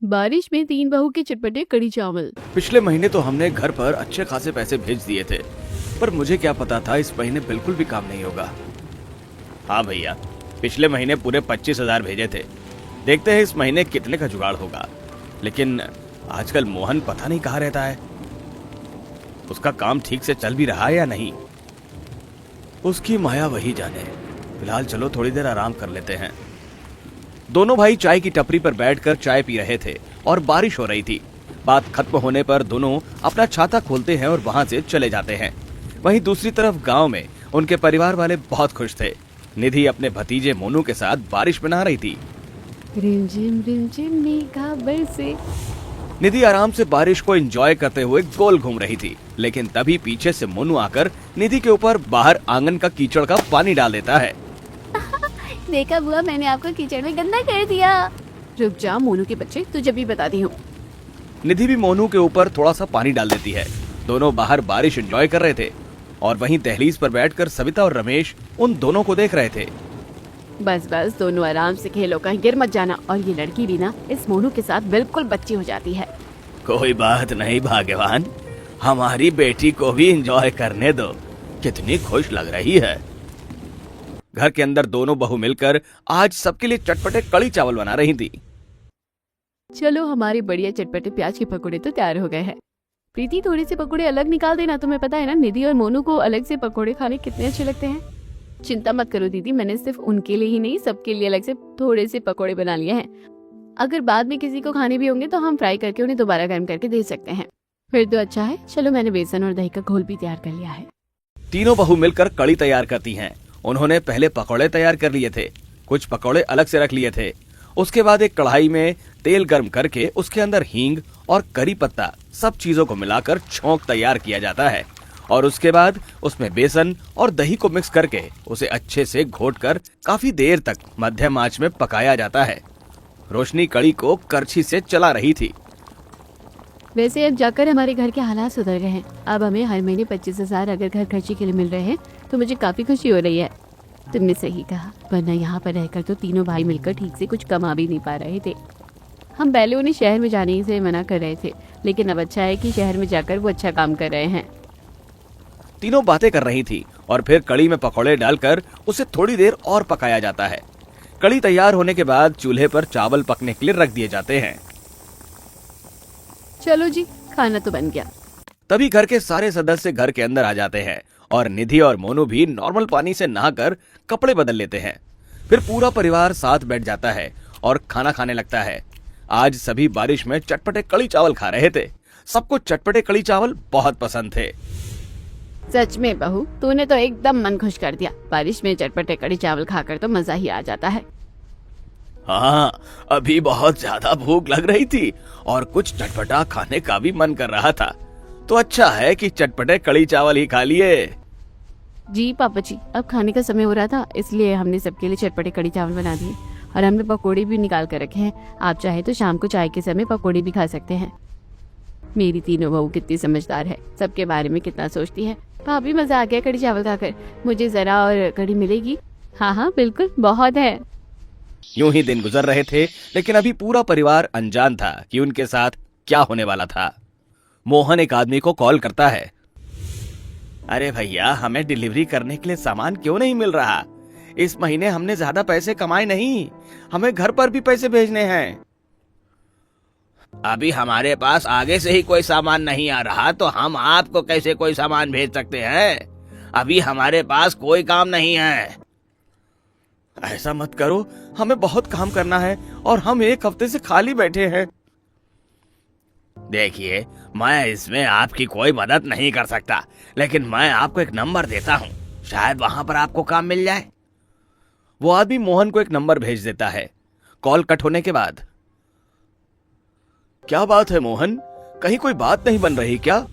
बारिश में तीन बहू के चटपटे कड़ी चावल। पिछले महीने तो हमने घर पर अच्छे खासे पैसे भेज दिए थे, पर मुझे क्या पता था इस महीने बिल्कुल भी काम नहीं होगा। हाँ भैया, पिछले महीने पूरे 25,000 भेजे थे। देखते हैं इस महीने कितने का जुगाड़ होगा। लेकिन आजकल मोहन पता नहीं कहाँ रहता है। उसका काम ठीक से चल भी रहा है या नहीं, उसकी माया वही जाने। फिलहाल चलो थोड़ी देर आराम कर लेते हैं। दोनों भाई चाय की टपरी पर बैठकर चाय पी रहे थे और बारिश हो रही थी। बात खत्म होने पर दोनों अपना छाता खोलते हैं और वहां से चले जाते हैं। वहीं दूसरी तरफ गांव में उनके परिवार वाले बहुत खुश थे। निधि अपने भतीजे मोनू के साथ बारिश में नहा रही थी। रिमझिम मेघा बरसे। निधि आराम से बारिश को एंजॉय करते हुए गोल घूम रही थी, लेकिन तभी पीछे से मोनू आकर निधि के ऊपर बाहर आंगन का कीचड़ का पानी डाल देता है। देखा बुआ, मैंने आपको कीचड़ में गंदा कर दिया। रुक जा मोनू के बच्चे, तुझे भी बताती हूँ। निधि भी मोनू के ऊपर थोड़ा सा पानी डाल देती है। दोनों बाहर बारिश एंजॉय कर रहे थे और वहीं दहलीज पर बैठकर सविता और रमेश उन दोनों को देख रहे थे। बस बस दोनों आराम से खेलो, कहीं गिर मत जाना। और ये लड़की भी ना इस मोनू के साथ बिल्कुल बच्ची हो जाती है। कोई बात नहीं भाग्यवान, हमारी बेटी को भी एंजॉय करने दो। कितनी खुश लग रही है। घर के अंदर दोनों बहू मिलकर आज सबके लिए चटपटे कड़ी चावल बना रही थी। चलो, हमारे बढ़िया चटपटे प्याज के पकोड़े तो तैयार हो गए हैं। प्रीति, थोड़े से पकोड़े अलग निकाल देना। तुम्हें पता है ना निधि और मोनू को अलग से पकोड़े खाने कितने अच्छे लगते हैं। चिंता मत करो दीदी, मैंने सिर्फ उनके लिए ही नहीं सबके लिए अलग से थोड़े से पकोड़े बना लिए हैं। अगर बाद में किसी को खाने भी होंगे तो हम फ्राई करके उन्हें दोबारा गर्म करके दे सकते हैं। फिर तो अच्छा है। चलो, मैंने बेसन और दही का घोल भी तैयार कर लिया है। तीनों बहू मिलकर कड़ी तैयार करती हैं। उन्होंने पहले पकौड़े तैयार कर लिए थे, कुछ पकौड़े अलग से रख लिए थे। उसके बाद एक कढ़ाई में तेल गर्म करके उसके अंदर हींग और करी पत्ता सब चीजों को मिलाकर छौंक तैयार किया जाता है और उसके बाद उसमें बेसन और दही को मिक्स करके उसे अच्छे से घोटकर काफी देर तक मध्यम आंच में पकाया जाता है। रोशनी कड़ी को करछी से चला रही थी। वैसे अब जाकर हमारे घर के हालात सुधर गए हैं। अब हमें हर महीने 25,000 अगर घर खर्ची के लिए मिल रहे हैं तो मुझे काफी खुशी हो रही है। तुमने सही कहा, वरना यहाँ पर रहकर तो तीनों भाई मिलकर ठीक से कुछ कमा भी नहीं पा रहे थे। हम पहले उन्हें शहर में जाने से मना कर रहे थे, लेकिन अब अच्छा है कि शहर में जाकर वो अच्छा काम कर रहे हैं। तीनों बातें कर रही थी और फिर कड़ी में पकौड़े डालकर उसे थोड़ी देर और पकाया जाता है। कड़ी तैयार होने के बाद चूल्हे पर चावल पकने के लिए रख दिए जाते हैं। चलो जी, खाना तो बन गया। तभी घर के सारे सदस्य घर के अंदर आ जाते हैं और निधि और मोनू भी नॉर्मल पानी से नहाकर कपड़े बदल लेते हैं। फिर पूरा परिवार साथ बैठ जाता है और खाना खाने लगता है। आज सभी बारिश में चटपटे कड़ी चावल खा रहे थे। सबको चटपटे कड़ी चावल बहुत पसंद थे। सच में बहू, तूने तो एकदम मन खुश कर दिया। बारिश में चटपटे कड़ी चावल खाकर तो मजा ही आ जाता है। हाँ, अभी बहुत ज्यादा भूख लग रही थी और कुछ चटपटा खाने का भी मन कर रहा था, तो अच्छा है कि चटपटे कड़ी चावल ही खा लिए। जी पापा जी, अब खाने का समय हो रहा था, इसलिए हमने सबके लिए चटपटे कड़ी चावल बना दिए और हमने पकोड़े भी निकाल कर रखे हैं। आप चाहे तो शाम को चाय के समय पकोड़े भी खा सकते हैं। मेरी तीनों बहू कितनी समझदार है, सबके बारे में कितना सोचती है। भाभी, मजा आ गया कड़ी चावल खाकर। मुझे जरा और कड़ी मिलेगी? हाँ हाँ बिल्कुल, बहुत है। यूं ही दिन गुजर रहे थे, लेकिन अभी पूरा परिवार अनजान था कि उनके साथ क्या होने वाला था। मोहन एक आदमी को कॉल करता है। अरे भैया, हमें डिलीवरी करने के लिए सामान क्यों नहीं मिल रहा? इस महीने हमने ज्यादा पैसे कमाए नहीं, हमें घर पर भी पैसे भेजने हैं। अभी हमारे पास आगे से ही कोई सामान नहीं आ रहा तो हम आपको कैसे कोई सामान भेज सकते हैं? अभी हमारे पास कोई काम नहीं है। ऐसा मत करो, हमें बहुत काम करना है और हम एक हफ्ते से खाली बैठे हैं। देखिए, मैं इसमें आपकी कोई मदद नहीं कर सकता, लेकिन मैं आपको एक नंबर देता हूँ, शायद वहां पर आपको काम मिल जाए। वो आदमी मोहन को एक नंबर भेज देता है। कॉल कट होने के बाद, क्या बात है मोहन, कहीं कोई बात नहीं बन रही क्या?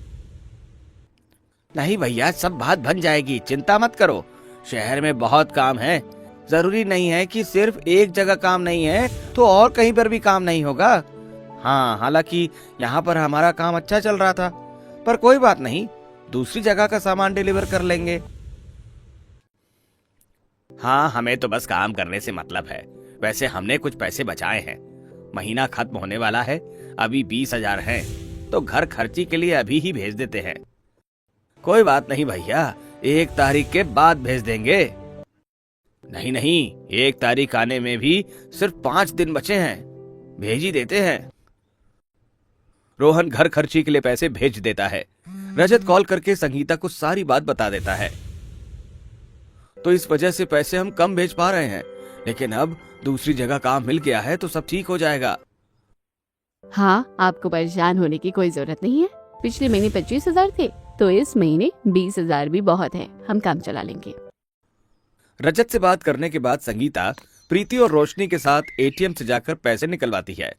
नहीं भैया, सब बात बन जाएगी, चिंता मत करो। शहर में बहुत काम है, जरूरी नहीं है कि सिर्फ एक जगह काम नहीं है तो और कहीं पर भी काम नहीं होगा। हाँ, हालांकि यहाँ पर हमारा काम अच्छा चल रहा था, पर कोई बात नहीं, दूसरी जगह का सामान डिलीवर कर लेंगे। हाँ, हमें तो बस काम करने से मतलब है। वैसे हमने कुछ पैसे बचाए हैं। महीना खत्म होने वाला है, अभी 20,000 हैं, तो घर खर्ची के लिए अभी ही भेज देते हैं। कोई बात नहीं भैया, 1 तारीख के बाद भेज देंगे। नहीं नहीं, 1 तारीख आने में भी सिर्फ 5 दिन बचे हैं, भेज ही देते हैं। रोहन घर खर्ची के लिए पैसे भेज देता है। रजत कॉल करके संगीता को सारी बात बता देता है। तो इस वजह से पैसे हम कम भेज पा रहे हैं, लेकिन अब दूसरी जगह काम मिल गया है तो सब ठीक हो जाएगा। हाँ, आपको परेशान होने की कोई जरूरत नहीं है। पिछले महीने 25,000 थे, तो इस महीने 20,000 भी बहुत है, हम काम चला लेंगे। रजत से बात करने के बाद संगीता प्रीति और रोशनी के साथ एटीएम से जाकर पैसे निकलवाती है।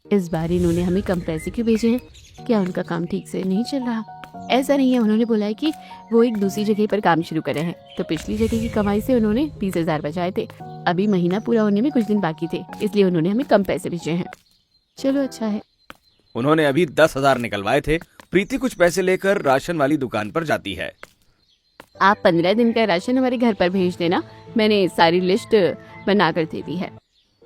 इस बार इन्होंने हमें कम पैसे क्यों भेजे हैं? क्या उनका काम ठीक से नहीं चल रहा? ऐसा नहीं है, उन्होंने बोला है कि वो एक दूसरी जगह पर काम शुरू करे हैं, तो पिछली जगह की कमाई से उन्होंने 20,000 बचाए थे। अभी महीना पूरा होने में कुछ दिन बाकी थे, इसलिए उन्होंने हमें कम पैसे भेजे हैं। चलो अच्छा है। उन्होंने अभी 10,000 निकलवाए थे। प्रीति कुछ पैसे लेकर राशन वाली दुकान पर जाती है। आप 15 दिन का राशन हमारे घर पर भेज देना, मैंने सारी लिस्ट बना कर दे दी है।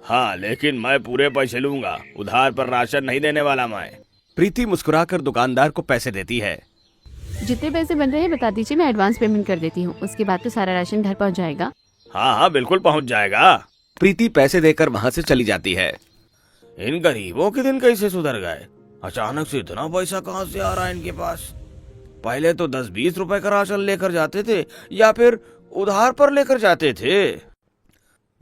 हाँ, लेकिन मैं पूरे पैसे लूंगा, उधार पर राशन नहीं देने वाला मैं। प्रीति मुस्कुराकर दुकानदार को पैसे देती है। जितने पैसे बन रहे हैं बता दीजिए, मैं एडवांस पेमेंट कर देती हूँ, उसके बाद तो सारा राशन घर पहुँच जाएगा। हाँ हाँ, बिल्कुल पहुँच जाएगा। प्रीति पैसे देकर वहाँ से चली जाती है। इन गरीबों के दिन कैसे सुधर गए? अचानक से इतना पैसा कहाँ से आ रहा है इनके पास? पहले तो 10-20 रुपए का राशन लेकर जाते थे या फिर उधार पर लेकर जाते थे।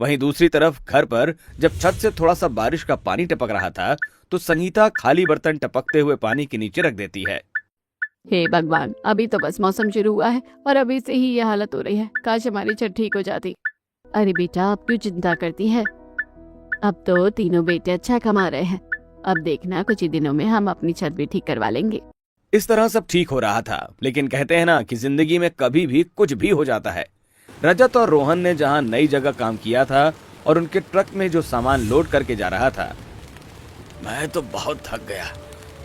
वहीं दूसरी तरफ घर पर जब छत से थोड़ा सा बारिश का पानी टपक रहा था, तो संगीता खाली बर्तन टपकते हुए पानी के नीचे रख देती है। हे भगवान, अभी तो बस मौसम शुरू हुआ है और अभी से ही ये हालत हो रही है। काश हमारी छत ठीक हो जाती। अरे बेटा, अब क्यों चिंता करती है? अब तो तीनों बेटे अच्छा कमा रहे हैं, अब देखना कुछ ही दिनों में हम अपनी छत भी ठीक करवा लेंगे। इस तरह सब ठीक हो रहा था, लेकिन कहते हैं ना कि जिंदगी में कभी भी कुछ भी हो जाता है। रजत और रोहन ने जहां नई जगह काम किया था और उनके ट्रक में जो सामान लोड करके जा रहा था, मैं तो बहुत थक गया,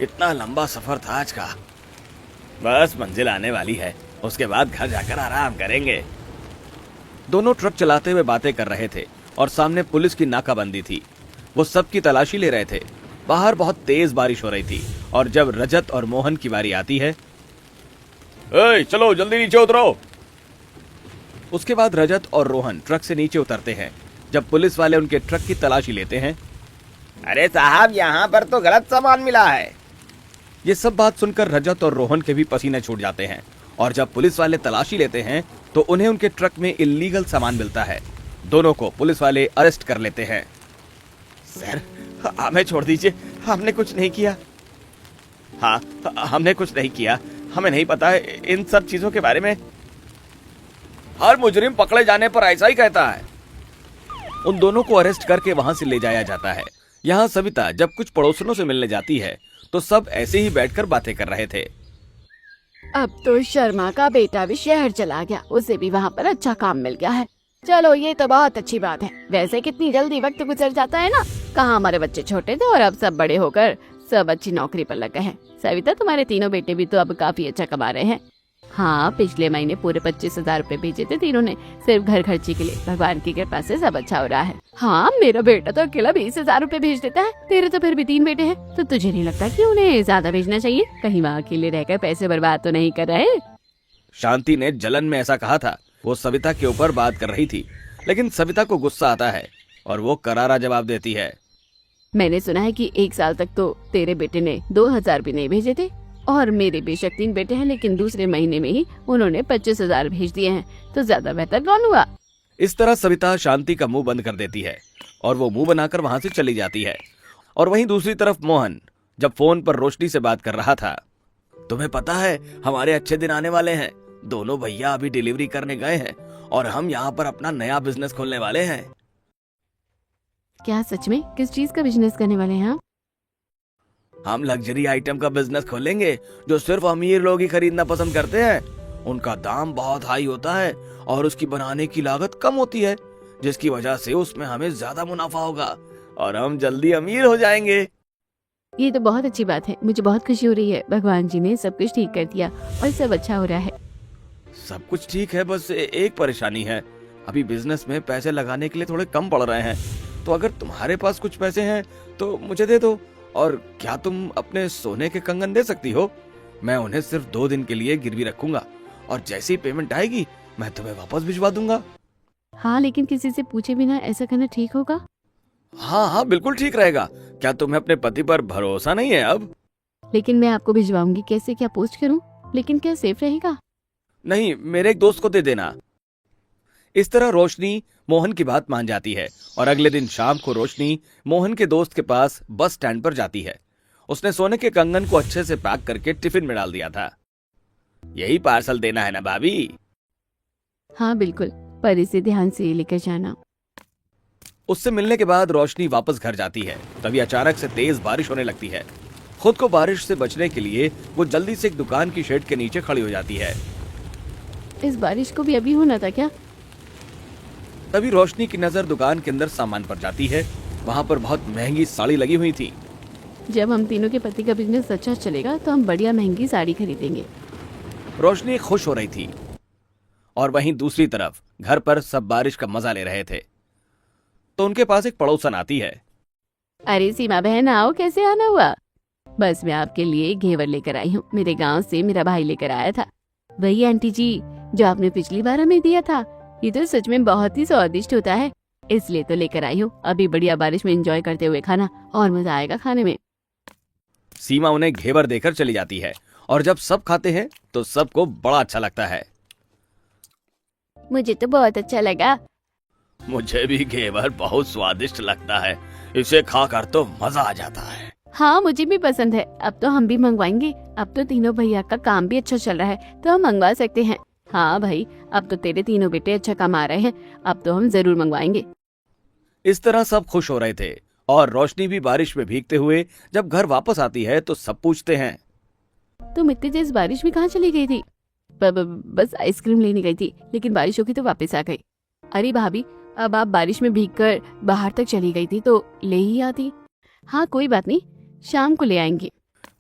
इतना लंबा सफर था आज का। बस मंजिल आने वाली है, उसके बाद घर जाकर आराम करेंगे। दोनों ट्रक चलाते हुए बातें कर रहे थे और सामने पुलिस की नाकाबंदी थी। वो सबकी तलाशी ले रहे थे। बाहर बहुत तेज बारिश हो रही थी और जब रजत और मोहन की बारी आती है, चलो जल्दी नीचे उतरो। उसके बाद रजत और रोहन ट्रक से नीचे उतरते हैं। जब पुलिस वाले उनके ट्रक की तलाशी लेते हैं, अरे साहब, यहाँ पर तो गलत सामान मिला है। ये सब बात सुनकर रजत और रोहन के भी पसीने छूट जाते हैं और जब पुलिस वाले तलाशी लेते हैं तो उन्हें उनके ट्रक में इल्लीगल सामान मिलता है। दोनों को पुलिस वाले अरेस्ट कर लेते हैं। सर, हमें छोड़ दीजिए, हमने कुछ नहीं किया। हाँ, हमने कुछ नहीं किया, हमें नहीं पता है इन सब चीजों के बारे में। हर मुजरिम पकड़े जाने पर ऐसा ही कहता है। उन दोनों को अरेस्ट करके वहां से ले जाया जाता है। यहाँ सविता जब कुछ पड़ोसियों से मिलने जाती है तो सब ऐसे ही बैठकर बातें कर रहे थे। अब तो शर्मा का बेटा भी शहर चला गया, उसे भी वहाँ पर अच्छा काम मिल गया है। चलो, ये तो बहुत अच्छी बात है। वैसे कितनी जल्दी वक्त गुजर जाता है ना। कहाँ हमारे बच्चे छोटे थे और अब सब बड़े होकर सब अच्छी नौकरी पर लग गए हैं। सविता, तुम्हारे तीनों बेटे भी तो अब काफी अच्छा कमा रहे हैं। हाँ, पिछले महीने पूरे 25,000 रुपए भेजे थे तीनों ने, सिर्फ घर खर्ची के लिए। भगवान की कृपा से सब अच्छा हो रहा है। हाँ, मेरा बेटा तो अकेला 20,000 रुपए भेज देता है। तेरे तो फिर भी 3 बेटे हैं, तो तुझे नहीं लगता कि उन्हें ज्यादा भेजना चाहिए? कहीं वहाँ अकेले रहकर पैसे बर्बाद तो नहीं कर रहे? शांति ने जलन में ऐसा कहा था। वो सविता के ऊपर बात कर रही थी, लेकिन सविता को गुस्सा आता है और वो करारा जवाब देती है। मैंने सुना है कि 1 साल तक तो तेरे बेटे ने 2,000 भी नहीं भेजे थे, और मेरे बेशक 3 बेटे हैं, लेकिन दूसरे महीने में ही उन्होंने 25,000 भेज दिए हैं, तो ज्यादा बेहतर कौन हुआ? इस तरह सविता शांति का मुंह बंद कर देती है और वो मुंह बनाकर वहां से चली जाती है। और वहीं दूसरी तरफ मोहन जब फोन पर रोशनी से बात कर रहा था, तुम्हें पता है हमारे अच्छे दिन आने वाले हैं। दोनों भैया अभी डिलीवरी करने गए हैं और हम यहाँ पर अपना नया बिजनेस खोलने वाले हैं। क्या सच में? किस चीज का बिजनेस करने वाले हैं आप? हम लग्जरी आइटम का बिजनेस खोलेंगे जो सिर्फ अमीर लोग ही खरीदना पसंद करते हैं। उनका दाम बहुत हाई होता है और उसकी बनाने की लागत कम होती है, जिसकी वजह से उसमें हमें ज्यादा मुनाफा होगा और हम जल्दी अमीर हो जाएंगे। ये तो बहुत अच्छी बात है, मुझे बहुत खुशी हो रही है। भगवान जी ने सब कुछ ठीक कर दिया और सब अच्छा हो रहा है। सब कुछ ठीक है, बस एक परेशानी है। अभी बिजनेस में पैसे लगाने के लिए थोड़े कम पड़ रहे हैं। तो अगर तुम्हारे पास कुछ पैसे हैं तो मुझे दे दो। और क्या तुम अपने सोने के कंगन दे सकती हो? मैं उन्हें सिर्फ 2 दिन के लिए गिरवी रखूंगा और जैसी पेमेंट आएगी मैं तुम्हें वापस भिजवा दूंगा। हाँ, लेकिन किसी से पूछे बिना ऐसा करना ठीक होगा? हाँ हाँ, बिल्कुल ठीक रहेगा। क्या तुम्हें अपने पति पर भरोसा नहीं है अब? लेकिन मैं आपको भिजवाऊंगी कैसे, क्या पोस्ट करूं? लेकिन क्या सेफ रहेगा? नहीं, मेरे एक दोस्त को दे देना। इस तरह रोशनी मोहन की बात मान जाती है और अगले दिन शाम को रोशनी मोहन के दोस्त के पास बस स्टैंड पर जाती है। उसने सोने के कंगन को अच्छे से पैक करके टिफिन में डाल दिया था। यही पार्सल देना है ना भाभी? हाँ बिल्कुल, पर इसे ध्यान से लेकर जाना। उससे मिलने के बाद रोशनी वापस घर जाती है। तभी अचानक से तेज बारिश होने लगती है। खुद को बारिश से बचने के लिए वो जल्दी से एक दुकान की शेड के नीचे खड़ी हो जाती है। इस बारिश को भी अभी होना था क्या? तभी रोशनी की नजर दुकान के अंदर सामान पर जाती है। वहां पर बहुत महंगी साड़ी लगी हुई थी। जब हम तीनों के पति का बिजनेस अच्छा चलेगा तो हम बढ़िया महंगी साड़ी खरीदेंगे। रोशनी खुश हो रही थी और वहीं दूसरी तरफ घर पर सब बारिश का मजा ले रहे थे। तो उनके पास एक पड़ोसन आती है। अरे सीमा बहन, आओ, कैसे आना हुआ? बस मैं आपके लिए घेवर लेकर आई हूँ। मेरे गांव से मेरा भाई लेकर आया था। वही आंटी जी जो आपने पिछली बार हमें दिया था। ये तो सच में बहुत ही स्वादिष्ट होता है, इसलिए तो लेकर आई हूँ। अभी बढ़िया बारिश में एंजॉय करते हुए खाना और मजा आएगा खाने में। सीमा उन्हें घेवर देकर चली जाती है और जब सब खाते हैं तो सबको बड़ा अच्छा लगता है। मुझे तो बहुत अच्छा लगा। मुझे भी घेवर बहुत स्वादिष्ट लगता है। इसे खाकर तो मजा आ जाता है। हाँ, मुझे भी पसंद है। अब तो हम भी मंगवाएंगे। अब तो तीनों भैया का काम भी अच्छा चल रहा है तो हम मंगवा सकते हैं। हाँ भाई, अब तो तेरे तीनों बेटे अच्छा कमा रहे हैं, अब तो हम जरूर मंगवाएंगे। इस तरह सब खुश हो रहे थे और रोशनी भी बारिश में भीगते हुए जब घर वापस आती है तो सब पूछते हैं, तुम इतनी तेज बारिश में कहाँ चली गई थी? बस आइसक्रीम लेने गई थी, लेकिन बारिश होगी तो वापस आ गई। अरे भाभी, अब आप बारिश में भीगकर बाहर तक चली गई थी तो ले ही आती। हाँ कोई बात नहीं, शाम को ले आएंगे।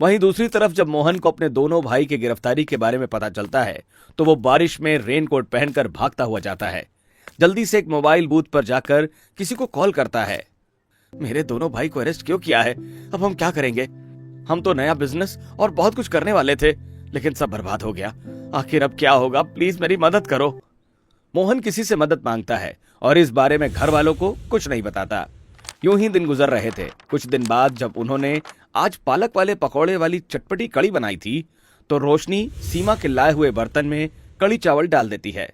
वहीं दूसरी तरफ जब मोहन को अपने दोनों भाई की गिरफ्तारी के बारे में पता चलता है तो वो बारिश में रेनकोट पहनकर भागता हुआ जाता है। जल्दी से एक मोबाइल बूथ पर जाकर किसी को कॉल करता है। मेरे दोनों भाई को अरेस्ट क्यों किया है? अब हम क्या करेंगे? हम तो नया बिजनेस और बहुत कुछ करने वाले थे, लेकिन सब बर्बाद हो गया। आखिर अब क्या होगा? प्लीज मेरी मदद करो। मोहन किसी से मदद मांगता है और इस बारे में घर वालों को कुछ नहीं बताता। यूं ही दिन गुजर रहे थे। कुछ दिन बाद जब उन्होंने आज पालक वाले पकौड़े वाली चटपटी कड़ी बनाई थी तो रोशनी सीमा के लाए हुए बर्तन में कड़ी चावल डाल देती है।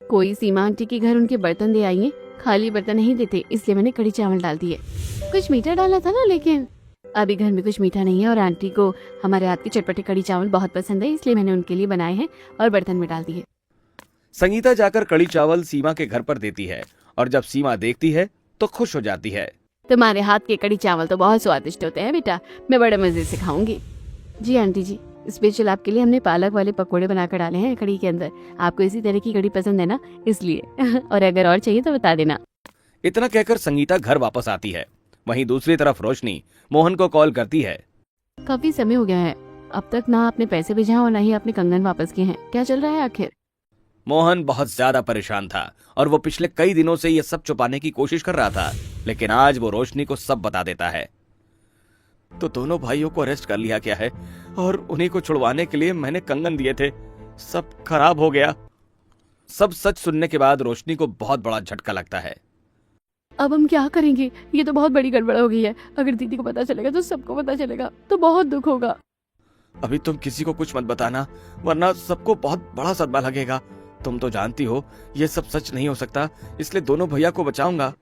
कोई सीमा आंटी के घर उनके बर्तन दे आई है, खाली बर्तन नहीं देते, इसलिए मैंने कड़ी चावल डाल दिए। कुछ मीठा डाला था ना, लेकिन अभी घर में कुछ मीठा नहीं है और आंटी को हमारे हाथ की चटपटे कड़ी चावल बहुत पसंद है, इसलिए मैंने उनके लिए बनाए हैं और बर्तन में डाल दिए। संगीता जाकर कड़ी चावल सीमा के घर पर देती है और जब सीमा देखती है तो खुश हो जाती है। तुम्हारे हाथ के कड़ी चावल तो बहुत स्वादिष्ट होते हैं बेटा, मैं बड़े मजे से खाऊंगी। जी आंटी जी, स्पेशल आपके लिए हमने पालक वाले पकोड़े बनाकर डाले हैं कड़ी के अंदर। आपको इसी तरह की कड़ी पसंद है ना, इसलिए और अगर और चाहिए तो बता देना। इतना कहकर संगीता घर वापस आती है। वहीं दूसरी तरफ रोशनी मोहन को कॉल करती है। काफी समय हो गया है, अब तक ना आपने पैसे भेजा और ना ही आपने कंगन वापस किए हैं। क्या चल रहा है आखिर? मोहन बहुत ज्यादा परेशान था और वो पिछले कई दिनों से ये सब छुपाने की कोशिश कर रहा था, लेकिन आज वो रोशनी को सब बता देता है। तो दोनों भाइयों को अरेस्ट कर लिया गया है और उन्हीं को छुड़वाने के लिए मैंने कंगन दिए थे। सब खराब हो गया। सब सच सुनने के बाद रोशनी को बहुत बड़ा झटका लगता है। अब हम क्या करेंगे? ये तो बहुत बड़ी गड़बड़ हो गई है। अगर दीदी को पता चलेगा तो सबको पता चलेगा, तो बहुत दुख होगा। अभी तुम किसी को कुछ मत बताना, वरना सबको बहुत बड़ा सदमा लगेगा। तुम तो जानती हो ये सब सच नहीं हो सकता, इसलिए दोनों भैया को बचाऊंगा।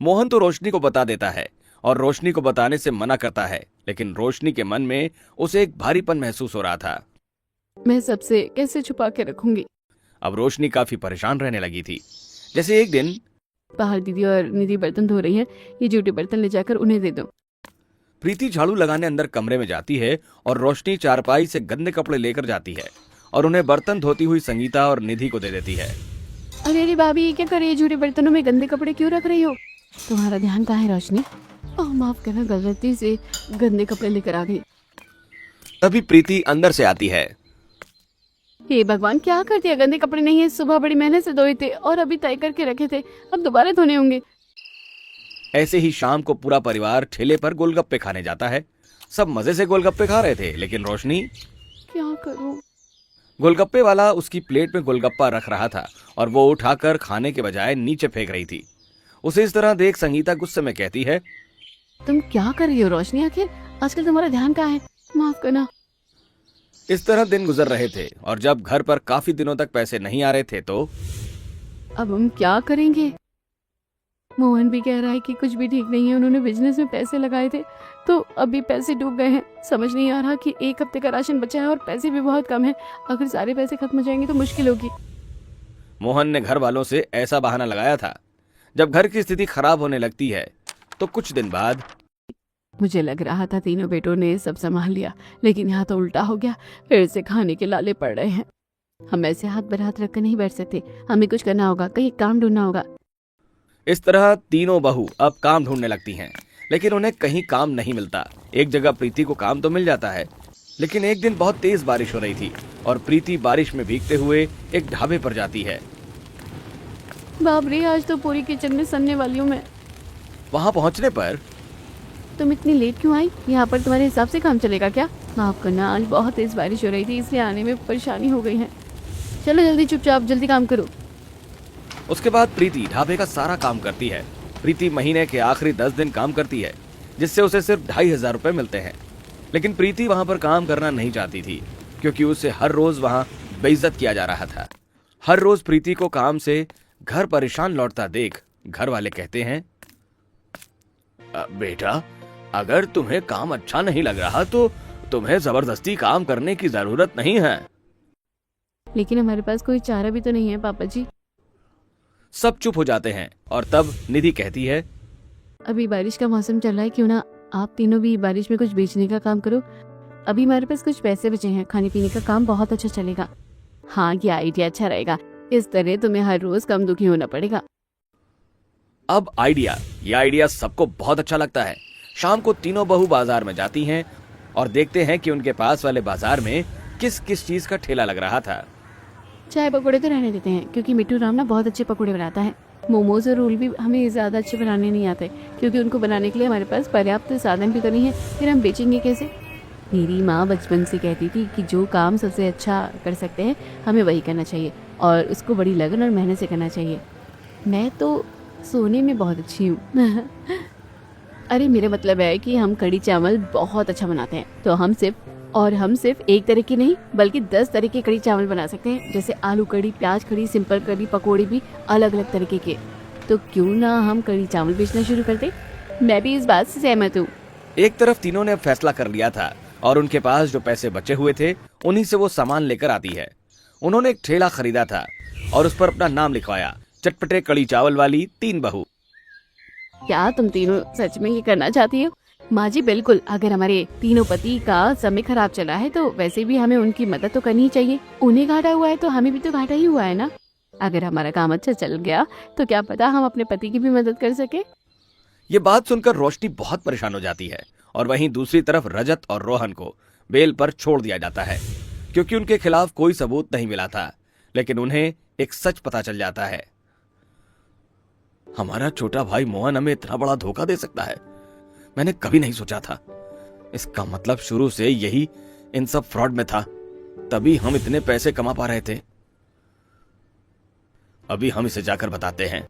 मोहन तो रोशनी को बता देता है और रोशनी को बताने से मना करता है, लेकिन रोशनी के मन में उसे एक भारीपन महसूस हो रहा था। मैं सबसे कैसे छुपा के रखूंगी? अब रोशनी काफी परेशान रहने लगी थी। जैसे एक दिन बाहर दीदी और निधि बर्तन धो रही है, ये जूठे बर्तन ले जाकर उन्हें दे दो। प्रीति झाड़ू लगाने अंदर कमरे में जाती है और रोशनी चारपाई से गंदे कपड़े लेकर जाती है और उन्हें बर्तन धोती हुई संगीता और निधि को दे देती है। अरे अरे भाभी, क्या कर रही है? जूठे बर्तनों में गंदे कपड़े क्यों रख रही हो? तुम्हारा ध्यान कहाँ है रोशनी? माफ करना, गलती से गंदे कपड़े लेकर आ गई। तभी प्रीति अंदर से आती है। हे भगवान, क्या कर दिया? गंदे कपड़े नहीं है, सुबह बड़ी मेहनत से धोए थे और अभी तय करके रखे थे, अब दोबारा धोने होंगे। ऐसे ही शाम को पूरा परिवार ठेले पर गोलगप्पे खाने जाता है। सब मजे से गोलगप्पे खा रहे थे, लेकिन रोशनी, क्या करूं? गोलगप्पे वाला उसकी प्लेट में गोलगप्पा रख रहा था और वो उठाकर खाने के बजाय नीचे फेंक रही थी। उसे इस तरह देख संगीता गुस्से में कहती है, तुम क्या कर रही हो रोशनी? आखिर आजकल तुम्हारा ध्यान कहाँ है? माफ करना। इस तरह दिन गुजर रहे थे और जब घर पर काफी दिनों तक पैसे नहीं आ रहे थे तो अब हम क्या करेंगे? मोहन भी कह रहा है कि कुछ भी ठीक नहीं है। उन्होंने बिजनेस में पैसे लगाए थे तो अभी पैसे डूब गए हैं। समझ नहीं आ रहा कि एक हफ्ते का राशन बचा है और पैसे भी बहुत कम है। अगर सारे पैसे खत्म हो जाएंगे तो मुश्किल होगी। मोहन ने घर वालों से ऐसा बहाना लगाया था। जब घर की स्थिति खराब होने लगती है तो कुछ दिन बाद मुझे लग रहा था तीनों बेटों ने सब संभाल लिया, लेकिन यहाँ तो उल्टा हो गया। फिर से खाने के लाले पड़ रहे हैं। हम ऐसे हाथ पर हाथ रखकर नहीं बैठ सकते। हमें कुछ करना होगा, कहीं काम ढूंढना होगा। इस तरह तीनों बहू अब काम ढूंढने लगती हैं, लेकिन उन्हें कहीं काम नहीं मिलता। एक जगह प्रीति को काम तो मिल जाता है, लेकिन एक दिन बहुत तेज बारिश हो रही थी और प्रीति बारिश में भीगते हुए एक ढाबे पर जाती है। बाप रे, आज तो पूरी किचन में सनने वाली हूँ मैं। वहां पहुंचने पर तुम इतनी लेट क्यों आई? यहाँ पर तुम्हारे हिसाब से काम चलेगा क्या? माफ करना, आज बहुत तेज बारिश हो रही थी, इसलिए आने में परेशानी हो गई है। चलो जल्दी, चुपचाप जल्दी काम करो। उसके बाद प्रीति ढाबे का सारा काम करती है। प्रीति महीने के आखिरी 10 दिन काम करती है, जिससे उसे सिर्फ 2500 रुपए मिलते हैं। लेकिन प्रीति वहां पर काम करना नहीं चाहती थी, क्योंकि उसे हर रोज वहां बेइज्जत किया जा रहा था। हर रोज प्रीति को काम से घर परेशान लौटता देख घर वाले कहते हैं, बेटा, अगर तुम्हें काम अच्छा नहीं लग रहा तो तुम्हें जबरदस्ती काम करने की जरूरत नहीं है। लेकिन हमारे पास कोई चारा भी तो नहीं है पापा जी। सब चुप हो जाते हैं और तब निधि कहती है, अभी बारिश का मौसम चल रहा है, क्यों ना आप तीनों भी बारिश में कुछ बेचने का काम करो। अभी हमारे पास कुछ पैसे बचे हैं, खाने पीने का काम बहुत अच्छा चलेगा। हाँ, ये आइडिया अच्छा रहेगा। इस तरह तुम्हें हर रोज कम दुखी होना पड़ेगा। अब ये आइडिया सबको बहुत अच्छा लगता है। शाम को तीनों बहू बाजार में जाती हैं और देखते हैं कि उनके पास वाले बाजार में किस किस चीज का ठेला लग रहा था। चाय पकौड़े तो रहने देते हैं, क्योंकि मिट्टू राम ना बहुत अच्छे पकौड़े बनाता है। मोमोज और रोल भी हमें ज्यादा अच्छे बनाने नहीं आते, क्योंकि उनको बनाने के लिए हमारे पास पर्याप्त साधन भी तो नहीं है। फिर हम बेचेंगे कैसे? मेरी माँ बचपन से कहती थी कि जो काम सबसे अच्छा कर सकते हैं हमें वही करना चाहिए और उसको बड़ी लगन और मेहनत से करना चाहिए। मैं तो सोने में बहुत अच्छी हूँ। अरे मेरा मतलब है कि हम कढ़ी चावल बहुत अच्छा बनाते हैं, तो हम सिर्फ एक तरह की नहीं बल्कि 10 तरह के कढ़ी चावल बना सकते हैं, जैसे आलू कढ़ी, प्याज कढ़ी, सिंपल कढ़ी, पकोड़े भी अलग अलग तरीके के। तो क्यों ना हम कढ़ी चावल बेचना शुरू कर दें? मैं भी इस बात से सहमत हूँ। एक तरफ तीनों ने फैसला कर लिया था और उनके पास जो पैसे बचे हुए थे उन्हीं से वो सामान लेकर आती है। उन्होंने एक ठेला खरीदा था और उस पर अपना नाम लिखवाया, चटपटे कढ़ी चावल वाली 3 बहू। क्या तुम तीनों सच में ये करना चाहती हो? माँ जी बिल्कुल। अगर हमारे तीनों पति का समय खराब चला है तो वैसे भी हमें उनकी मदद तो करनी ही चाहिए। उन्हें घाटा हुआ है तो हमें भी तो घाटा ही हुआ है ना। अगर हमारा काम अच्छा चल गया तो क्या पता हम अपने पति की भी मदद कर सके। ये बात सुनकर रोशनी बहुत परेशान हो जाती है और वहीं दूसरी तरफ रजत और रोहन को बेल पर छोड़ दिया जाता है, क्योंकि उनके खिलाफ कोई सबूत नहीं मिला था। लेकिन उन्हें एक सच पता चल जाता है, हमारा छोटा भाई मोहन हमें इतना बड़ा धोखा दे सकता है, मैंने कभी नहीं सोचा था। इसका मतलब शुरू से यही इन सब फ्रॉड में था, तभी हम इतने पैसे कमा पा रहे थे। अभी हम इसे जाकर बताते हैं।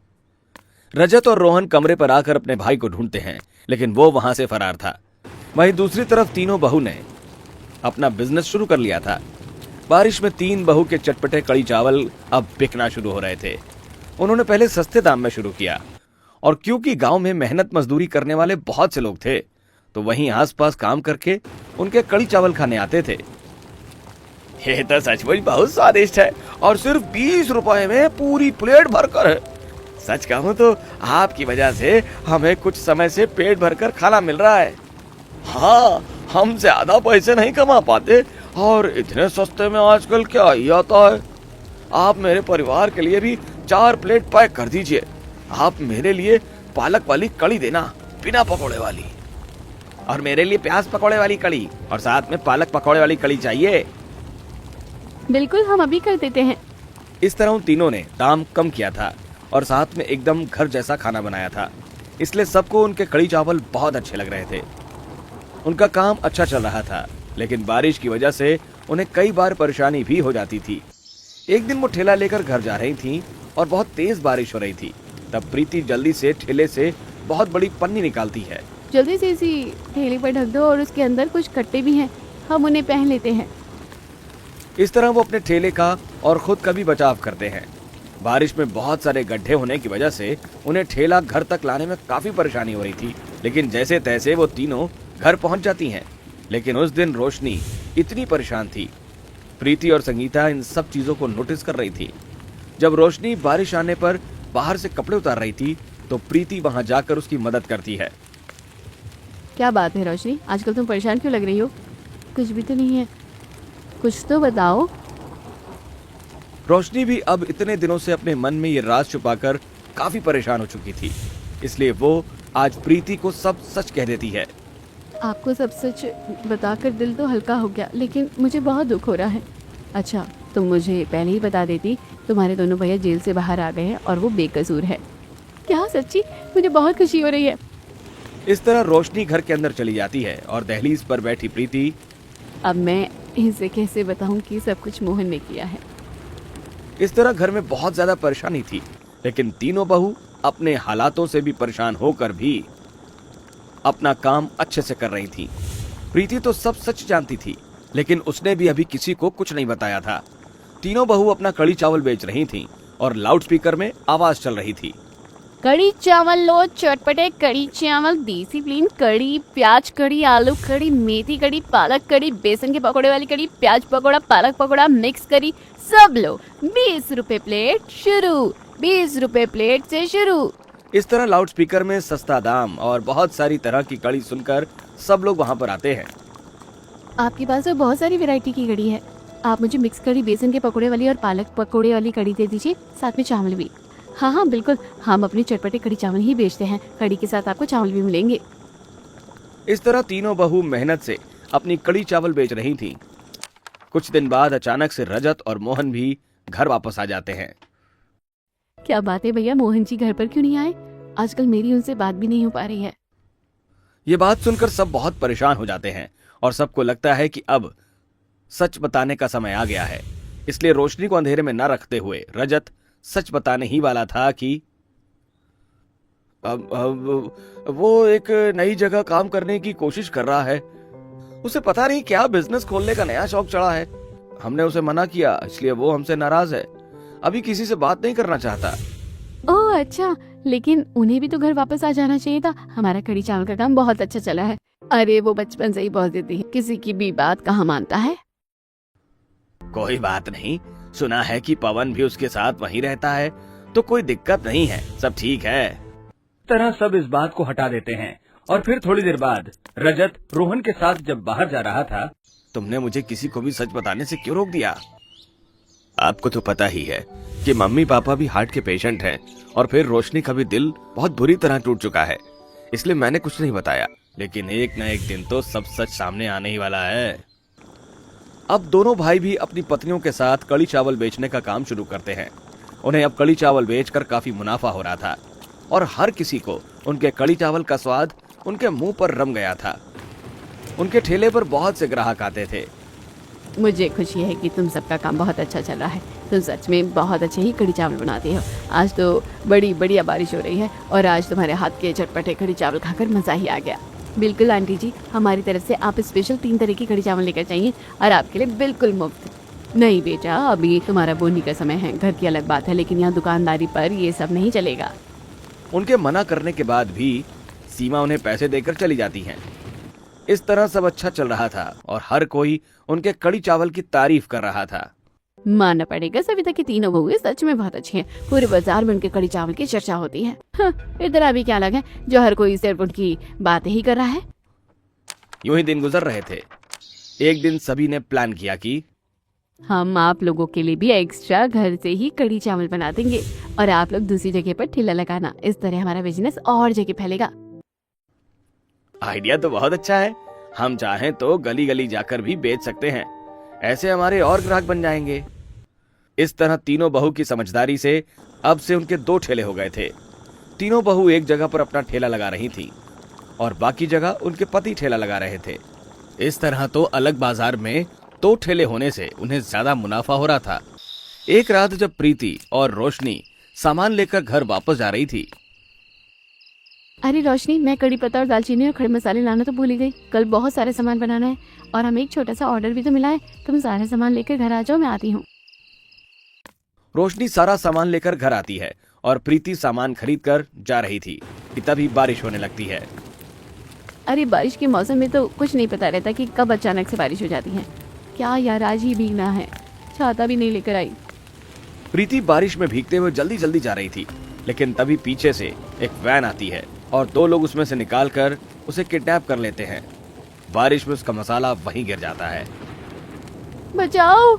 रजत और रोहन कमरे पर आकर अपने भाई को ढूंढते हैं, लेकिन वो वहां से फरार था। वहीं दूसरी तरफ तीनों बहू ने अपना बिजनेस शुरू कर लिया था। बारिश में 3 बहू के चटपटे कढ़ी चावल अब बिकना शुरू हो रहे थे। उन्होंने पहले सस्ते दाम में शुरू किया और क्योंकि गांव में मेहनत मजदूरी करने वाले बहुत से लोग थे, तो वहीं आसपास काम करके उनके कढ़ी चावल खाने आते थे। ये तो सचमुच बहुत स्वादिष्ट है और सिर्फ 20 रुपए में पूरी प्लेट भरकर है। सच कहूं तो आपकी वजह से हमें कुछ समय से पेट भरकर खाना मिल रहा है। हाँ, हम ज्यादा पैसे नहीं कमा पाते और इतने सस्ते में आजकल क्या ही आता है। आप मेरे परिवार के लिए भी 4 प्लेट पैक कर दीजिए। आप मेरे लिए पालक वाली कढ़ी देना, बिना पकोड़े वाली, और मेरे लिए प्याज पकोड़े वाली कढ़ी और साथ में पालक पकोड़े वाली कढ़ी चाहिए। बिल्कुल, हम अभी कर देते हैं। इस तरह उन तीनों ने दाम कम किया था और साथ में एकदम घर जैसा खाना बनाया था। इसलिए सबको उनके कड़ी चावल बहुत अच्छे लग रहे थे। उनका काम अच्छा चल रहा था, लेकिन बारिश की वजह से उन्हें कई बार परेशानी भी हो जाती थी। एक दिन वो ठेला लेकर घर जा रही थीं और बहुत तेज बारिश हो रही थी। तब प्रीति जल्दी से ठेले से बहुत बड़ी पन्नी निकालती है। जल्दी से इसी ठेले पर ढक दो और उसके अंदर कुछ कट्टे भी हैं, हम उन्हें पहन लेते हैं। इस तरह वो अपने ठेले का और खुद का भी बचाव करते हैं। बारिश में बहुत सारे गड्ढे होने की वजह से उन्हें ठेला घर तक लाने में काफी परेशानी हो रही थी, लेकिन जैसे तैसे वो तीनों घर पहुंच जाती हैं। लेकिन उस दिन रोशनी इतनी परेशान थी। प्रीति और संगीता इन सब चीजों को नोटिस कर रही थी। जब रोशनी बारिश आने पर बाहर से कपड़े उतार रही थी तो प्रीति वहां जाकर उसकी मदद करती है। क्या बात है रोशनी, आजकल तुम परेशान क्यों लग रही हो? कुछ भी तो नहीं है, कुछ तो बताओ। रोशनी भी अब इतने दिनों से अपने मन में ये राज छुपाकर काफी परेशान हो चुकी थी, इसलिए वो आज प्रीति को सब सच कह देती है। आपको सब सच बताकर दिल तो हल्का हो गया, लेकिन मुझे बहुत दुख हो रहा है। अच्छा, तुम मुझे पहले ही बता देती, तुम्हारे दोनों भैया जेल से बाहर आ गए हैं और वो बेकसूर है। क्या सच्ची? मुझे बहुत खुशी हो रही है। इस तरह रोशनी घर के अंदर चली जाती है और दहलीज पर बैठी प्रीति, अब मैं इसे कैसे बताऊं कि सब कुछ मोहन ने किया है। इस तरह घर में बहुत ज्यादा परेशानी थी, लेकिन तीनों बहू अपने हालातों से भी परेशान होकर भी अपना काम अच्छे से कर रही थी। प्रीति तो सब सच जानती थी, लेकिन उसने भी अभी किसी को कुछ नहीं बताया था। तीनों बहू अपना कड़ी चावल बेच रही थीं और लाउडस्पीकर में आवाज चल रही थी। कड़ी चावल लो, चटपटे कड़ी चावल, देसी प्लेन कड़ी, प्याज कड़ी, आलू कड़ी, मेथी कड़ी, पालक कड़ी, बेसन के पकौड़े वाली कड़ी, प्याज पकौड़ा, पालक पकौड़ा, मिक्स कड़ी, सब लो। 20 रुपए प्लेट शुरू, 20 रुपए प्लेट से शुरू। इस तरह लाउडस्पीकर में सस्ता दाम और बहुत सारी तरह की कड़ी सुनकर सब लोग वहां पर आते हैं। आपके पास तो बहुत सारी वैरायटी की कड़ी है। आप मुझे मिक्स कड़ी, बेसन के पकौड़े वाली और पालक पकौड़े वाली कड़ी दे दीजिए, साथ में चावल भी। हाँ हाँ बिल्कुल, हम अपनी चटपटे कड़ी चावल ही बेचते हैं, कड़ी के साथ आपको चावल भी मिलेंगे। इस तरह तीनों बहू मेहनत से अपनी कड़ी चावल बेच रही थीं। कुछ दिन बाद अचानक से रजत और मोहन भी घर वापस आ जाते हैं। क्या बात है भैया, मोहन जी घर पर क्यों नहीं आए? आजकल मेरी उनसे बात भी नहीं हो पा रही है। ये बात सुनकर सब बहुत परेशान हो जाते हैं और सबको लगता है कि अब सच बताने का समय आ गया है। इसलिए रोशनी को अंधेरे में न रखते हुए रजत सच बताने ही वाला था कि अब वो एक नई जगह काम करने की कोशिश कर रहा है। उसे पता नहीं क्या बिजनेस खोलने का नया शौक चढ़ा है। हमने उसे मना किया, इसलिए वो हमसे नाराज है। अभी किसी से बात नहीं करना चाहता। ओह अच्छा, लेकिन उन्हें भी तो घर वापस आ जाना चाहिए था। हमारा कड़ी चावल का काम बहुत अच्छा चला है। अरे वो बचपन से ही बहुत जिद्दी है, किसी की भी बात कहाँ मानता है। कोई बात नहीं, सुना है कि पवन भी उसके साथ वहीं रहता है, तो कोई दिक्कत नहीं है, सब ठीक है। तरह सब इस बात को हटा देते हैं और फिर थोड़ी देर बाद रजत रोहन के साथ जब बाहर जा रहा था। तुमने मुझे किसी को भी सच बताने से क्यों रोक दिया? आपको तो पता ही है कि मम्मी पापा भी हार्ट के पेशेंट हैं और फिर रोशनी का भी दिल बहुत बुरी तरह टूट चुका है, इसलिए मैंने कुछ नहीं बताया। लेकिन एक न एक दिन तो सब सच सामने आने ही वाला है। अब दोनों भाई भी अपनी पत्नियों के साथ कड़ी चावल बेचने का काम शुरू करते हैं। उन्हें अब कड़ी चावल बेचकर काफी मुनाफा हो रहा था और हर किसी को उनके कड़ी चावल का स्वाद उनके मुंह पर रम गया था। उनके ठेले पर बहुत से ग्राहक आते थे। मुझे खुशी है कि तुम सबका काम बहुत अच्छा चल रहा है। तुम सच में बहुत अच्छे ही कड़ी चावल बनाते हो। आज तो बड़ी बढ़िया बारिश हो रही है और आज तुम्हारे हाथ के चटपटे कड़ी चावल खाकर मजा ही आ गया। बिल्कुल आंटी जी, हमारी तरफ से आप स्पेशल 3 तरह की कड़ी चावल लेकर चाहिए और आपके लिए बिल्कुल मुफ्त। नहीं बेटा, अभी तुम्हारा बोनी का समय है, घर की अलग बात है, लेकिन यहाँ दुकानदारी पर ये सब नहीं चलेगा। उनके मना करने के बाद भी सीमा उन्हें पैसे देकर चली जाती हैं। इस तरह सब अच्छा चल रहा था और हर कोई उनके कड़ी चावल की तारीफ कर रहा था। मानना पड़ेगा, सविता की तीनों बहुएं सच में बहुत अच्छी हैं। पूरे बाजार में उनके कड़ी चावल की चर्चा होती है। इधर अभी क्या अलग है जो हर कोई सिर्फ उनकी बातें ही कर रहा है। यूं ही दिन गुजर रहे थे। एक दिन सभी ने प्लान किया कि हम आप लोगों के लिए भी एक्स्ट्रा घर से ही कड़ी चावल बना देंगे और आप लोग दूसरी जगह पर ठेला लगाना। इस तरह हमारा बिजनेस और जगह फैलेगा। आइडिया तो बहुत अच्छा है। हम चाहें तो गली गली जाकर भी बेच सकते हैं, ऐसे हमारे और ग्राहक बन जाएंगे। इस तरह तीनों बहू की समझदारी से अब से उनके 2 ठेले हो गए थे। तीनों बहू एक जगह पर अपना ठेला लगा रही थी और बाकी जगह उनके पति ठेला लगा रहे थे। इस तरह तो अलग बाजार में 2 ठेले होने से उन्हें ज्यादा मुनाफा हो रहा था। एक रात जब प्रीति और रोशनी सामान लेकर घर वापस जा रही थी। अरे रोशनी, मैं कड़ी पत्ता और दालचीनी और खड़े मसाले लाना तो भूल ही गई। कल बहुत सारे सामान बनाना है और हमें एक छोटा सा ऑर्डर भी तो मिला है। तुम सारा सामान लेकर घर आ जाओ, मैं आती हूँ। रोशनी सारा सामान लेकर घर आती है और प्रीति सामान खरीद कर जा रही थी कि तभी बारिश होने लगती है। अरे बारिश के मौसम में तो कुछ नहीं पता रहता कि कब अचानक से बारिश हो जाती है। क्या यार, आज ही भीगना है। छाता भी नहीं लेकर आई। प्रीति बारिश में भीगते हुए जल्दी जल्दी जा रही थी, लेकिन तभी पीछे से एक वैन आती है और 2 लोग उसमें से निकालकर उसे किडनैप कर लेते हैं। बारिश में उसका मसाला वहीं गिर जाता है। बचाओ।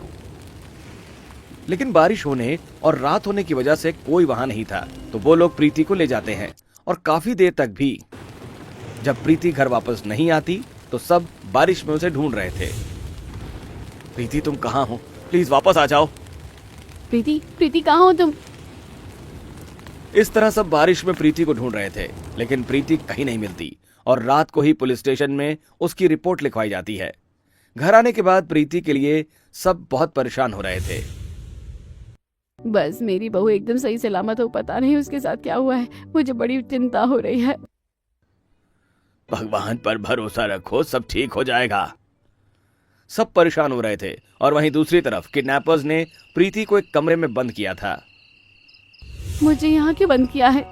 लेकिन बारिश होने और रात होने की वजह से कोई वहां नहीं था, तो वो लोग प्रीति को ले जाते हैं और काफी देर तक भी जब प्रीति घर वापस नहीं आती तो सब बारिश में उसे ढूंढ रहे थे। प्रीति, तुम कहाँ हो? प्लीज वापस आ जाओ। प्रीति कहाँ हो तुम? इस तरह सब बारिश में प्रीति को ढूंढ रहे थे, लेकिन प्रीति कहीं नहीं मिलती और रात को ही पुलिस स्टेशन में उसकी रिपोर्ट लिखवाई जाती है। घर आने के बाद प्रीति के लिए सब बहुत परेशान हो रहे थे। बस मेरी बहू एकदम सही सलामत हो, पता नहीं उसके साथ क्या हुआ है। मुझे बड़ी चिंता हो रही है। भगवान पर भरोसा रखो, सब ठीक हो जाएगा। सब परेशान हो रहे थे और वहीं दूसरी तरफ किडनैपर्स ने प्रीति को एक कमरे में बंद किया था। मुझे यहाँ क्यों बंद किया है?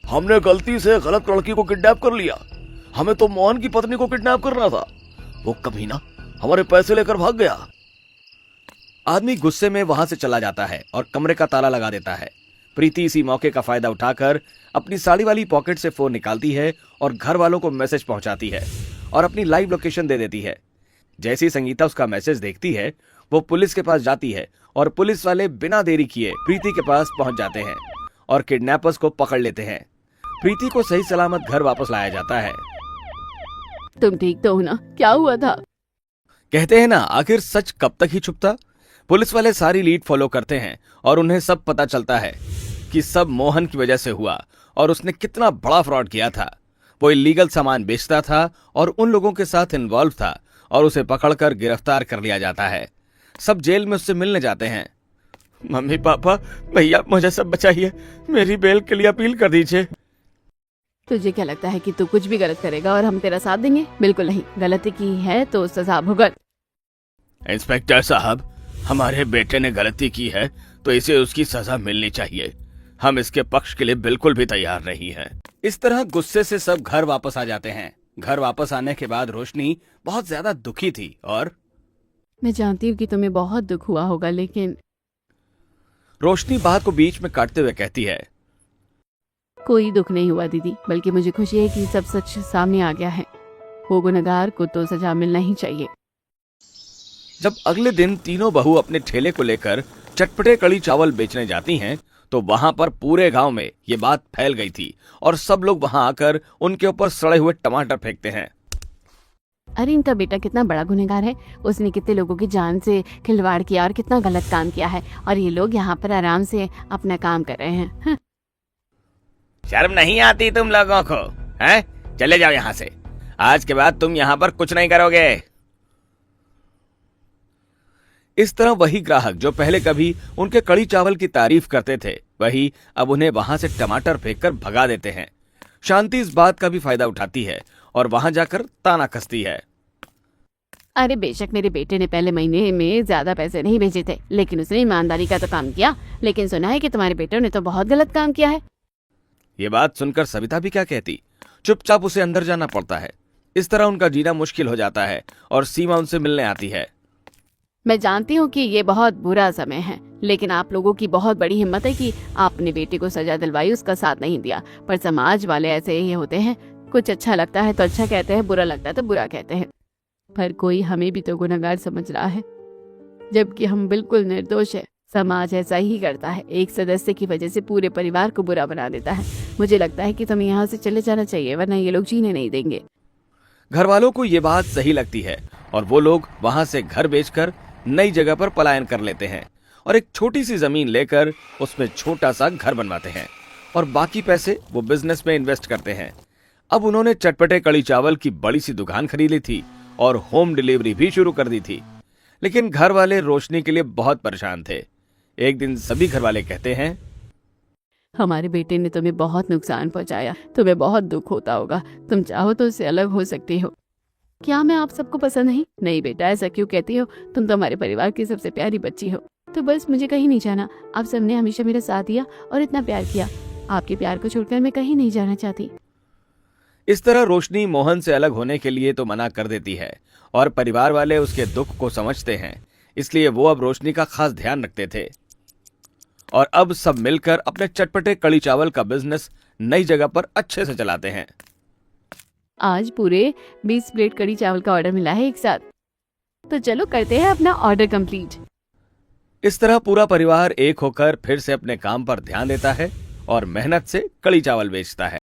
हमने गलती से गलत लड़की को किडनैप कर लिया। हमें तो मोहन की पत्नी को किडनैप करना था। वो कमीना हमारे पैसे लेकर भाग गया। आदमी गुस्से में वहां से चला जाता है और कमरे का ताला लगा देता है। प्रीति इसी मौके का फायदा उठाकर अपनी साड़ी वाली पॉकेट से फोन निकालती है और घर वालों को मैसेज पहुंचाती है और अपनी लाइव लोकेशन दे देती है। जैसे ही संगीता उसका मैसेज देखती है, वो पुलिस के पास जाती है और पुलिस वाले बिना देरी किए प्रीति के पास पहुंच जाते हैं और किडनैपर्स को पकड़ लेते हैं। प्रीति को सही सलामत घर वापस लाया जाता है। तुम ठीक तो हो ना? क्या हुआ था? कहते हैं ना, आखिर सच कब तक ही छुपता। पुलिस वाले सारी लीड फॉलो करते हैं और उन्हें सब पता चलता है कि सब मोहन की वजह से हुआ और उसने कितना बड़ा फ्रॉड किया था। वो इलीगल सामान बेचता था और उन लोगों के साथ इन्वॉल्व था और उसे पकड़कर गिरफ्तार कर लिया जाता है। सब जेल में उससे मिलने जाते हैं। मम्मी, पापा, भैया, मुझे सब बचाइए। मेरी बेल के लिए अपील कर दीजिए। तुझे क्या लगता है कि तू कुछ भी गलत करेगा और हम तेरा साथ देंगे? बिल्कुल नहीं। गलती की है तो सजा भुगत। इंस्पेक्टर साहब, हमारे बेटे ने गलती की है तो इसे उसकी सजा मिलनी चाहिए। हम इसके पक्ष के लिए बिल्कुल भी तैयार नहीं हैं। इस तरह गुस्से से सब घर वापस आ जाते हैं। घर वापस आने के बाद रोशनी बहुत ज्यादा दुखी थी और मैं जानती हूँ कि तुम्हें बहुत दुख हुआ होगा, लेकिन रोशनी बात को बीच में काटते हुए कहती है, कोई दुख नहीं हुआ दीदी, बल्कि मुझे खुशी है कि सब सच सामने आ गया है। वो गुनहगार को तो सजा मिलना ही चाहिए। जब अगले दिन तीनों बहू अपने ठेले को लेकर चटपटे कड़ी चावल बेचने जाती हैं, तो वहां पर पूरे गांव में ये बात फैल गई थी और सब लोग वहां आकर उनके ऊपर सड़े हुए टमाटर फेंकते हैं। अरे इनका बेटा कितना बड़ा गुनहगार है। उसने कितने लोगों की जान से खिलवाड़ किया और कितना गलत काम किया है, और ये लोग यहाँ पर आराम से अपना काम कर रहे हैं। शर्म नहीं आती तुम लोगों को? हैं? चले जाओ यहाँ से। आज के बाद तुम यहाँ पर कुछ नहीं करोगे। इस तरह वही ग्राहक जो पहले कभी उनके कड़ी चावल की तारीफ करते थे, वही अब उन्हें वहां से टमाटर फेंककर भगा देते हैं। शांति इस बात का भी फायदा उठाती है और वहां जाकर ताना कसती है। अरे बेशक मेरे बेटे ने पहले महीने में ज्यादा पैसे नहीं भेजे थे, लेकिन उसने ईमानदारी का तो काम किया। लेकिन सुना है कि तुम्हारे बेटे ने तो बहुत गलत काम किया है। ये बात सुनकर सविता भी क्या कहती, चुपचाप उसे अंदर जाना पड़ता है। इस तरह उनका जीना मुश्किल हो जाता है और सीमा उनसे मिलने आती है। मैं जानती हूँ कि ये बहुत बुरा समय है, लेकिन आप लोगों की बहुत बड़ी हिम्मत है कि आपने बेटे को सजा दिलवाई, उसका साथ नहीं दिया। पर समाज वाले ऐसे ही होते हैं, कुछ अच्छा लगता है तो अच्छा कहते हैं, बुरा लगता है तो बुरा कहते हैं। पर कोई हमें भी तो गुनहगार समझ रहा है, जबकि हम बिल्कुल निर्दोष है। समाज ऐसा ही करता है, एक सदस्य की वजह से पूरे परिवार को बुरा बना देता है। मुझे लगता है कि तुम्हें यहाँ से चले जाना चाहिए, वरना ये लोग जीने नहीं देंगे। घर वालों को ये बात सही लगती है और वो लोग वहां से घर बेचकर नई जगह पर पलायन कर लेते हैं और एक छोटी सी जमीन लेकर उसमें छोटा सा घर बनवाते हैं और बाकी पैसे वो बिजनेस में इन्वेस्ट करते हैं। अब उन्होंने चटपटे कड़ी चावल की बड़ी सी दुकान खरीद ली थी और होम डिलीवरी भी शुरू कर दी थी। लेकिन घर वाले रोशनी के लिए बहुत परेशान थे। एक दिन सभी घर वाले कहते हैं, हमारे बेटे ने तुम्हें बहुत नुकसान पहुंचाया, तुम्हें बहुत दुख होता होगा, तुम चाहो तो उससे अलग हो सकती हो। क्या मैं आप सबको पसंद नहीं? नहीं बेटा, ऐसा क्यों कहती हो? तुम तो हमारे परिवार की सबसे प्यारी बच्ची हो। तो बस मुझे कहीं नहीं जाना। आप सबने हमेशा मेरा साथ दिया और इतना प्यार किया। आपके प्यार को छोड़कर मैं कहीं नहीं जाना चाहती। इस तरह रोशनी मोहन से अलग होने के लिए तो मना कर देती है और परिवार वाले उसके दुख को समझते हैं, इसलिए वो अब रोशनी का खास ध्यान रखते थे और अब सब मिलकर अपने चटपटे कड़ी चावल का बिजनेस नई जगह पर अच्छे से चलाते हैं। आज पूरे 20 प्लेट कड़ी चावल का ऑर्डर मिला है एक साथ। तो चलो करते हैं अपना ऑर्डर कंप्लीट। इस तरह पूरा परिवार एक होकर फिर से अपने काम पर ध्यान देता है और मेहनत से कड़ी चावल बेचता है।